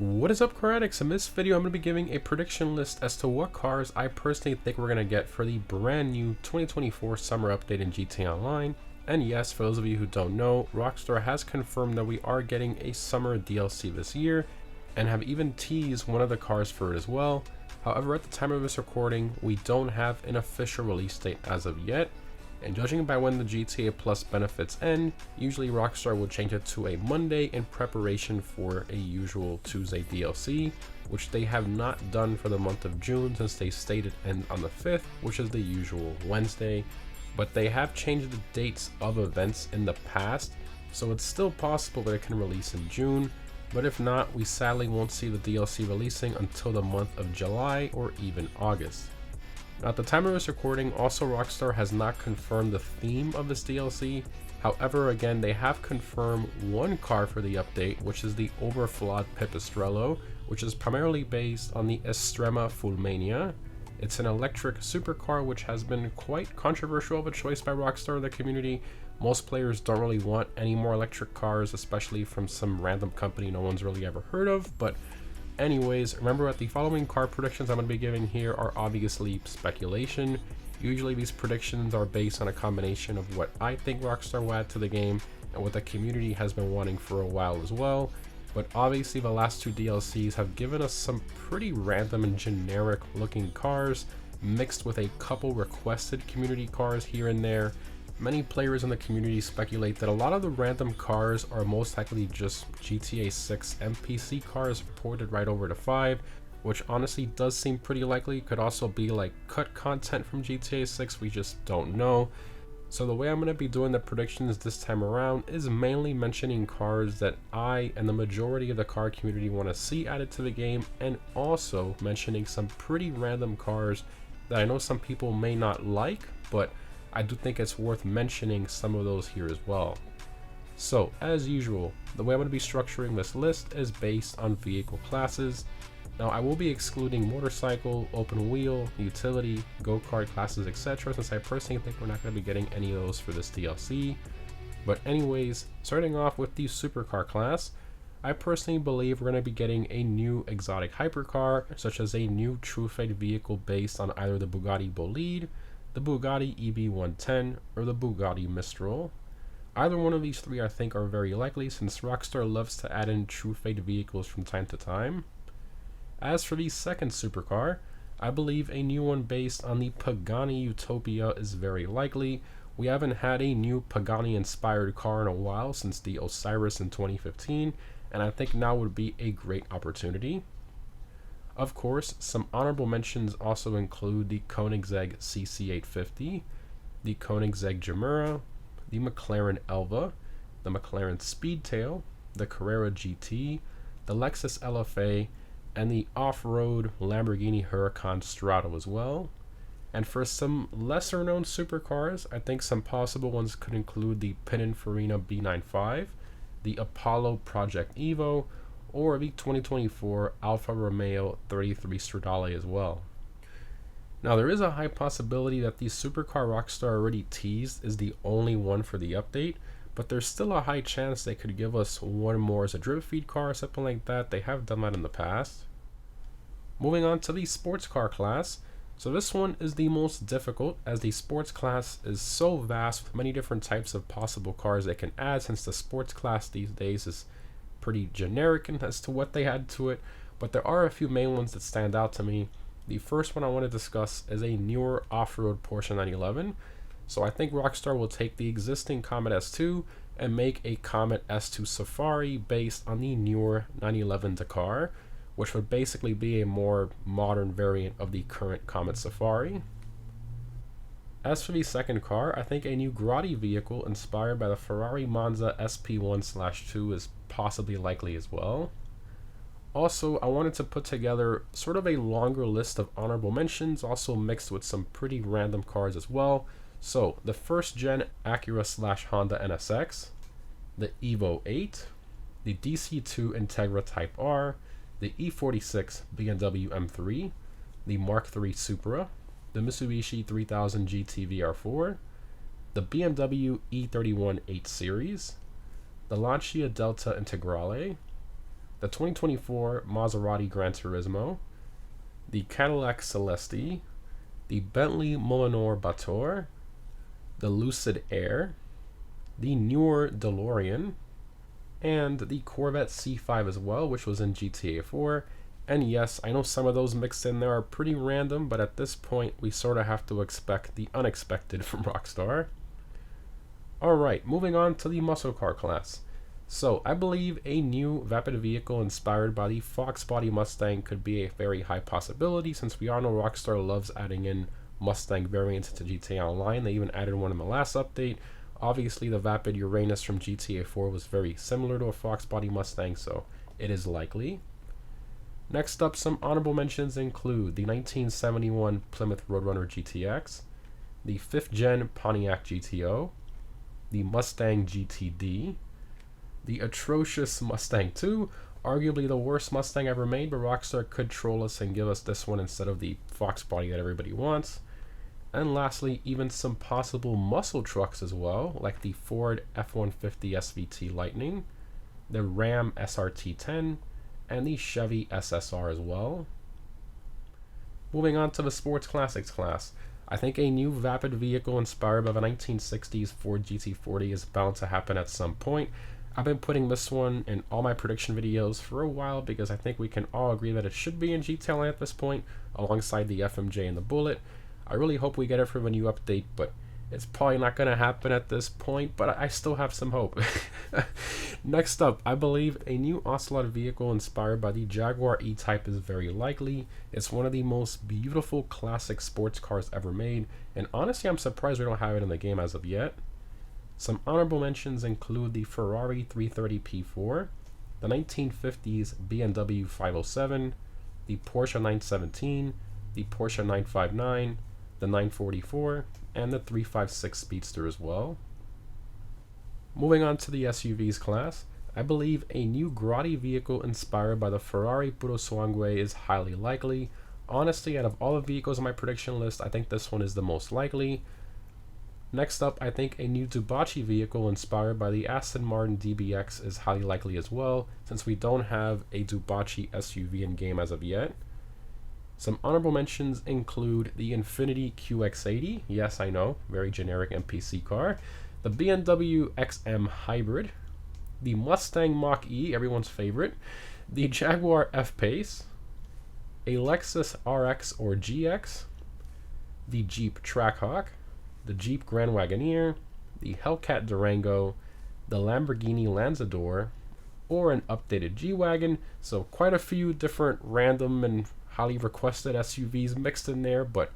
What is up, Karatics? In this video, I'm going to be giving a prediction list as to what cars I personally think we're going to get for the brand new 2024 summer update in GTA Online. And yes, for those of you who don't know, Rockstar has confirmed that we are getting a summer DLC this year, and have even teased one of the cars for it as well. However, at the time of this recording, we don't have an official release date as of yet. And judging by when the GTA Plus benefits end, usually Rockstar will change it to a Monday in preparation for a usual Tuesday DLC, which they have not done for the month of June since they stated end on the 5th, which is the usual Wednesday. But they have changed the dates of events in the past, so it's still possible that it can release in June. But if not, we sadly won't see the DLC releasing until the month of July or even August. Now, at the time of this recording, also Rockstar has not confirmed the theme of this DLC. However, again, they have confirmed one car for the update, which is the overflawed Pipistrello, which is primarily based on the Estrema Fulmania. It's an electric supercar which has been quite controversial of a choice by Rockstar in the community. Most players don't really want any more electric cars, especially from some random company no one's really ever heard of, but anyways, remember that the following car predictions I'm going to be giving here are obviously speculation. Usually these predictions are based on a combination of what I think Rockstar will add to the game and what the community has been wanting for a while as well. But obviously the last two DLCs have given us some pretty random and generic looking cars, mixed with a couple requested community cars here and there. Many players in the community speculate that a lot of the random cars are most likely just GTA 6 NPC cars ported right over to 5, which honestly does seem pretty likely. Could also be like cut content from GTA 6, we just don't know. So the way I'm going to be doing the predictions this time around is mainly mentioning cars that I and the majority of the car community want to see added to the game, and also mentioning some pretty random cars that I know some people may not like, but I do think it's worth mentioning some of those here as well. So, as usual, the way I'm going to be structuring this list is based on vehicle classes. Now, I will be excluding motorcycle, open wheel, utility, go-kart classes, etc., since I personally think we're not going to be getting any of those for this DLC. But anyways, starting off with the supercar class, I personally believe we're going to be getting a new exotic hypercar, such as a new True Fate vehicle based on either the Bugatti Bolide, the Bugatti EB110, or the Bugatti Mistral. Either one of these three I think are very likely, since Rockstar loves to add in True Fate vehicles from time to time. As for the second supercar, I believe a new one based on the Pagani Utopia is very likely. We haven't had a new Pagani inspired car in a while since the Osiris in 2015, and I think now would be a great opportunity. Of course, some honorable mentions also include the Koenigsegg CC850, the Koenigsegg Gemera, the McLaren Elva, the McLaren Speedtail, the Carrera GT, the Lexus LFA, and the off-road Lamborghini Huracan Strato as well. And for some lesser known supercars, I think some possible ones could include the Pininfarina B95, the Apollo Project Evo, or the 2024 Alfa Romeo 33 Stradale as well. Now, there is a high possibility that the supercar Rockstar already teased is the only one for the update, but there's still a high chance they could give us one more as a drip feed car or something like that. They have done that in the past. Moving on to the sports car class. So this one is the most difficult, as the sports class is so vast with many different types of possible cars they can add, since the sports class these days is pretty generic as to what they add to it, but there are a few main ones that stand out to me. The first one I want to discuss is a newer off-road Porsche 911. So I think Rockstar will take the existing Comet S2 and make a Comet S2 Safari based on the newer 911 Dakar, which would basically be a more modern variant of the current Comet Safari. As for the second car, I think a new Grotti vehicle inspired by the Ferrari Monza SP1/2 is possibly likely as well. Also, I wanted to put together sort of a longer list of honorable mentions, also mixed with some pretty random cars as well. So, the first gen Acura/Honda NSX, the Evo 8, the DC2 Integra Type R, the E46 BMW M3, the Mark III Supra, the Mitsubishi 3000 GT VR4, the BMW E31 8 Series, the Lancia Delta Integrale, the 2024 Maserati Gran Turismo, the Cadillac Celeste, the Bentley Mulliner Bator, the Lucid Air, the newer DeLorean, and the Corvette C5 as well, which was in GTA 4. And yes, I know some of those mixed in there are pretty random, but at this point, we sort of have to expect the unexpected from Rockstar. Alright, moving on to the muscle car class. So, I believe a new vapid vehicle inspired by the Fox Body Mustang could be a very high possibility, since we all know Rockstar loves adding in Mustang variants into GTA Online. They even added one in the last update. Obviously, the vapid Uranus from GTA 4 was very similar to a Fox Body Mustang, so it is likely. Next up, some honorable mentions include the 1971 Plymouth Roadrunner GTX, the 5th Gen Pontiac GTO, the Mustang GTD, the atrocious Mustang 2, arguably the worst Mustang ever made, but Rockstar could troll us and give us this one instead of the Fox Body that everybody wants. And lastly, even some possible muscle trucks as well, like the Ford F-150 SVT Lightning, the Ram SRT-10, and the Chevy SSR as well. Moving on to the Sports Classics class. I think a new vapid vehicle inspired by the 1960s Ford GT40 is bound to happen at some point. I've been putting this one in all my prediction videos for a while because I think we can all agree that it should be in GTA Online at this point, alongside the FMJ and the Bullet. I really hope we get it for the new update, but it's probably not going to happen at this point, but I still have some hope. Next up, I believe a new Ocelot vehicle inspired by the Jaguar E-Type is very likely. It's one of the most beautiful classic sports cars ever made, and honestly I'm surprised we don't have it in the game as of yet. Some honorable mentions include the Ferrari 330 P4, the 1950s BMW 507, the Porsche 917, the Porsche 959, the 944, and the 356 Speedster as well. Moving on to the SUVs class, I believe a new Grotti vehicle inspired by the Ferrari Purosangue is highly likely. Honestly, out of all the vehicles on my prediction list, I think this one is the most likely. Next up, I think a new Dubachi vehicle inspired by the Aston Martin DBX is highly likely as well, since we don't have a Dubachi SUV in game as of yet. Some honorable mentions include the Infiniti QX80, yes I know, very generic NPC car, the BMW XM Hybrid, the Mustang Mach-E, everyone's favorite, the Jaguar F-Pace, a Lexus RX or GX, the Jeep Trackhawk, the Jeep Grand Wagoneer, the Hellcat Durango, the Lamborghini Lanzador, or an updated G-Wagon, so quite a few different random and highly requested SUVs mixed in there, but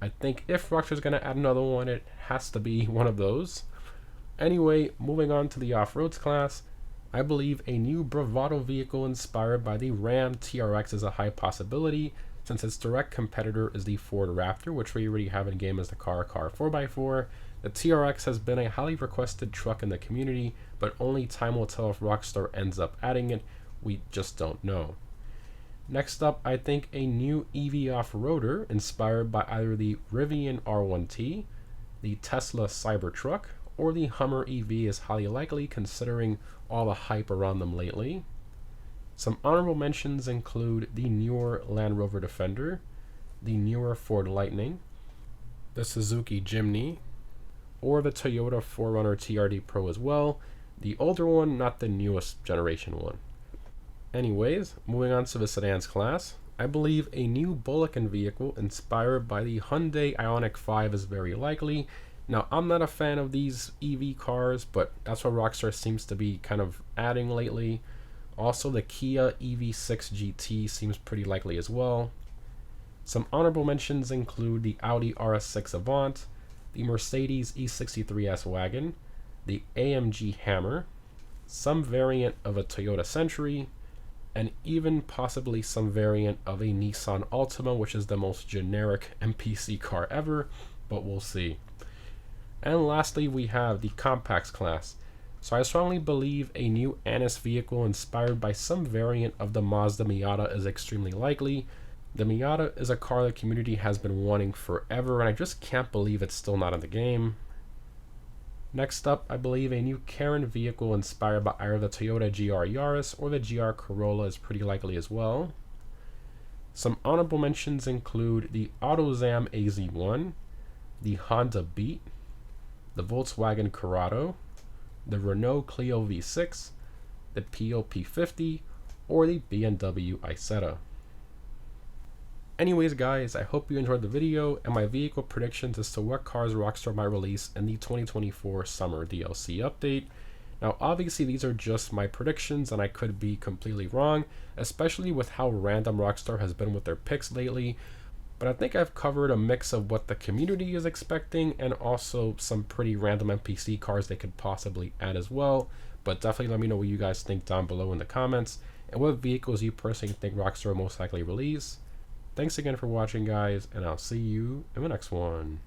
I think if Rockstar's going to add another one, it has to be one of those. Anyway, moving on to the off-roads class, I believe a new Bravado vehicle inspired by the Ram TRX is a high possibility, since its direct competitor is the Ford Raptor, which we already have in game as the car 4x4. The TRX has been a highly requested truck in the community, but only time will tell if Rockstar ends up adding it. We just don't know. Next up, I think a new EV off-roader inspired by either the Rivian R1T, the Tesla Cybertruck, or the Hummer EV is highly likely considering all the hype around them lately. Some honorable mentions include the newer Land Rover Defender, the newer Ford Lightning, the Suzuki Jimny, or the Toyota 4Runner TRD Pro as well. The older one, not the newest generation one. Anyways, moving on to the sedans class, I believe a new Bullican vehicle inspired by the Hyundai Ioniq 5 is very likely. Now, I'm not a fan of these EV cars, but that's what Rockstar seems to be kind of adding lately. Also, the Kia EV6 GT seems pretty likely as well. Some honorable mentions include the Audi RS6 Avant, the Mercedes E63 S-Wagon, the AMG Hammer, some variant of a Toyota Century, and even possibly some variant of a Nissan Altima, which is the most generic NPC car ever, but we'll see. And lastly, we have the compacts class. So I strongly believe a new Annis vehicle inspired by some variant of the Mazda Miata is extremely likely. The Miata is a car the community has been wanting forever, and I just can't believe it's still not in the game. Next up, I believe a new Karen vehicle inspired by either the Toyota GR Yaris or the GR Corolla is pretty likely as well. Some honorable mentions include the AutoZam AZ1, the Honda Beat, the Volkswagen Corrado, the Renault Clio V6, the Peugeot P50, or the BMW Isetta. Anyways guys, I hope you enjoyed the video and my vehicle predictions as to what cars Rockstar might release in the 2024 summer DLC update. Now obviously these are just my predictions and I could be completely wrong, especially with how random Rockstar has been with their picks lately, but I think I've covered a mix of what the community is expecting and also some pretty random NPC cars they could possibly add as well. But definitely let me know what you guys think down below in the comments and what vehicles you personally think Rockstar will most likely release. Thanks again for watching guys, and I'll see you in the next one.